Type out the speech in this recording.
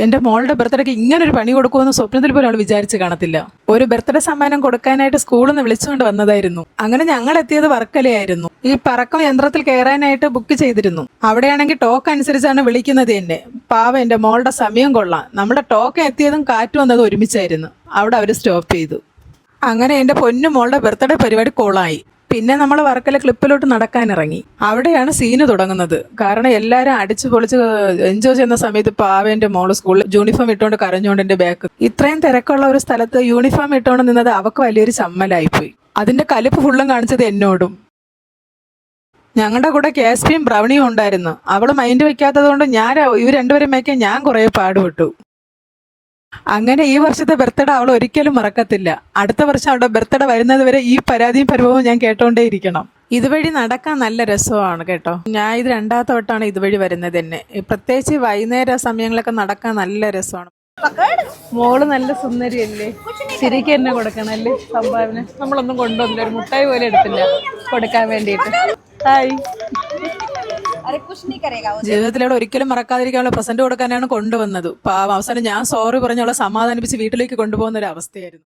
എന്റെ മോളുടെ ബർത്ത്ഡേക്ക് ഇങ്ങനെ ഒരു പണി കൊടുക്കുമെന്ന് സ്വപ്നത്തിൽ പോലും അവൾ വിചാരിച്ച് കാണത്തില്ല. ഒരു ബർത്ത്ഡേ സമ്മാനം കൊടുക്കാനായിട്ട് സ്കൂളിൽ നിന്ന് വിളിച്ചുകൊണ്ട് വന്നതായിരുന്നു. അങ്ങനെ ഞങ്ങൾ എത്തിയത് വർക്കലയായിരുന്നു. ഈ പറക്കം യന്ത്രത്തിൽ കയറാനായിട്ട് ബുക്ക് ചെയ്തിരുന്നു. അവിടെയാണെങ്കിൽ ടോക്ക് അനുസരിച്ചാണ് വിളിക്കുന്നത് തന്നെ. പാവം എന്റെ മോളുടെ സമയം കൊള്ളാം. നമ്മുടെ ടോക്കൺ എത്തിയതും കാറ്റ് വന്നതും ഒരുമിച്ചായിരുന്നു. അവിടെ അവർ സ്റ്റോപ്പ് ചെയ്തു. അങ്ങനെ എന്റെ പൊന്നു മോളുടെ ബർത്ത്ഡേ പരിപാടി കോളായി. പിന്നെ നമ്മൾ വർക്കല ക്ലിപ്പിലോട്ട് നടക്കാനിറങ്ങി. അവിടെയാണ് സീന് തുടങ്ങുന്നത്. കാരണം എല്ലാവരും അടിച്ചു പൊളിച്ച് എൻജോയ് ചെയ്യുന്ന സമയത്ത് പാവേന്റെ മോള് സ്കൂളിൽ യൂണിഫോം ഇട്ടുകൊണ്ട് കരഞ്ഞുകൊണ്ട് എന്റെ ബാക്ക്. ഇത്രയും തിരക്കുള്ള ഒരു സ്ഥലത്ത് യൂണിഫോം ഇട്ടുകൊണ്ട് നിന്നത് അവക്ക് വലിയൊരു ചമ്മലായിപ്പോയി. അതിന്റെ കലിപ്പ് ഫുള്ളും കാണിച്ചത് എന്നോടും. ഞങ്ങളുടെ കൂടെ കേസ്പിയും ബ്രൗണിയും ഉണ്ടായിരുന്നു. അവള് മൈൻഡ് വെക്കാത്തത് കൊണ്ട് ഇവർ രണ്ടുപേരും മേക്കാൻ ഞാൻ കുറെ പാടുപെട്ടു. അങ്ങനെ ഈ വർഷത്തെ ബർത്ത്ഡേ അവൾ ഒരിക്കലും മറക്കത്തില്ല. അടുത്ത വർഷം അവളുടെ ബർത്ത്ഡേ വരുന്നത് വരെ ഈ പരാതിയും പരിഭവവും ഞാൻ കേട്ടോണ്ടേയിരിക്കണം. ഇതുവഴി നടക്കാൻ നല്ല രസമാണ് കേട്ടോ. ഞാൻ ഇത് രണ്ടാമത്തെ വട്ടമാണ് ഇതുവഴി വരുന്നത് തന്നെ. പ്രത്യേകിച്ച് വൈകുന്നേര സമയങ്ങളൊക്കെ നടക്കാൻ നല്ല രസമാണ്. മോള് നല്ല സുന്ദരിയല്ലേ? ശരിക്കും എന്നെ കൊടുക്കണല്ലേ സംഭാവന? നമ്മളൊന്നും കൊണ്ടുവന്നില്ല, ഒരു മുട്ടായി പോലെ എടുത്തില്ല കൊടുക്കാൻ വേണ്ടിയിട്ട്. ഹായ്. ജീവിതത്തിലൂടെ ഒരിക്കലും മറക്കാതിരിക്കാനുള്ള പ്രസന്റ് കൊടുക്കാനാണ് കൊണ്ടുവന്നത്. അവസാനം ഞാൻ സോറി പറഞ്ഞുള്ള സമാധാനിപ്പിച്ച് വീട്ടിലേക്ക് കൊണ്ടുപോകുന്ന ഒരു അവസ്ഥയായിരുന്നു.